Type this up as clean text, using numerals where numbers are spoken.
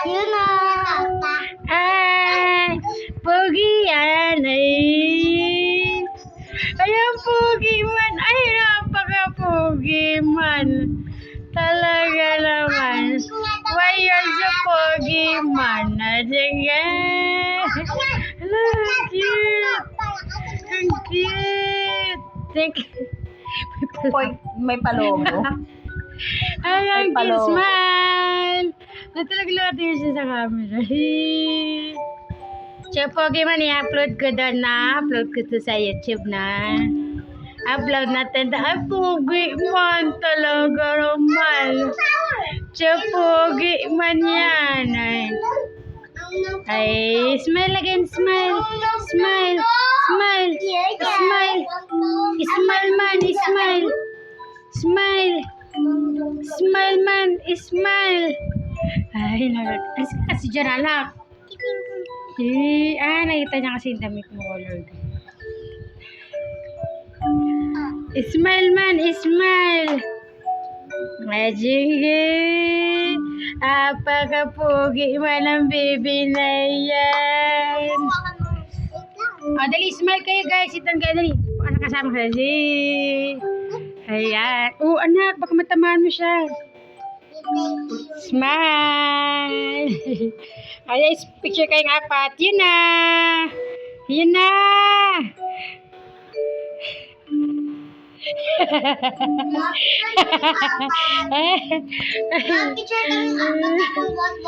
Yun na. Ay, pogi yan. Ay, ang pogi man. Ay, napaka-pogi man. Talaga naman. Why you're so pogi man? Sige. Hello, ang cute. Ang cute. Thank you. May palomo. Ay, ang May cute. palo. Smile. Natalaglati siya sa camera. So, pogi man, i-upload ko doon na. Upload ko to sa YouTube na. Upload natin. Ay, pogi man talaga naman. So, pogi man yan. Ay, smile again. Smile. Smile. Smile. Smile. Smile man. Smile. Smile. Smile man. Smile. Ay, kasi dyan anak. Nakita niya kasi yung damit mo colored. Smile man, smile. Sige. Apaka-pogi man ang baby na yan. Dali, smile kayo guys. Itang kayo, dali. Anak kasama ka. Ayan. Anak, baka matamaan mo siya. Smile. Ayan, picture kayong apat. Yun na. Yun na. Picture ka ng